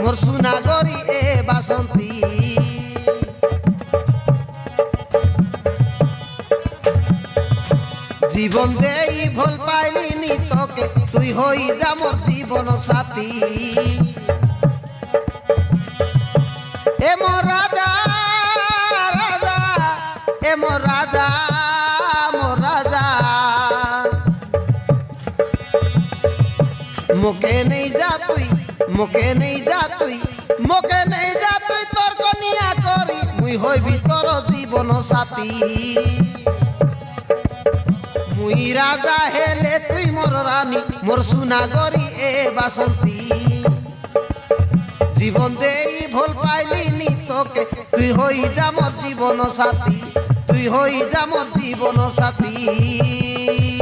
मोर सुनागरी ए बासंती जीवन देई भल पाइलिनी तोके तुई होई जा मोर जीवन साथी ए मोर राजा राजा ए मोर राजा मुके नहीं जा तुई मुके नहीं जा तुई तोर कनिया करी मुई होइबी तोर जीवन साथी मुई राजा हेले तुई मोर रानी मोर सुनागरी ए बासंती जीवन देई भल पाइलिनी तोके तुई होई जा मोर जीवन साथी तुई होई जा मोर जीवन साथी।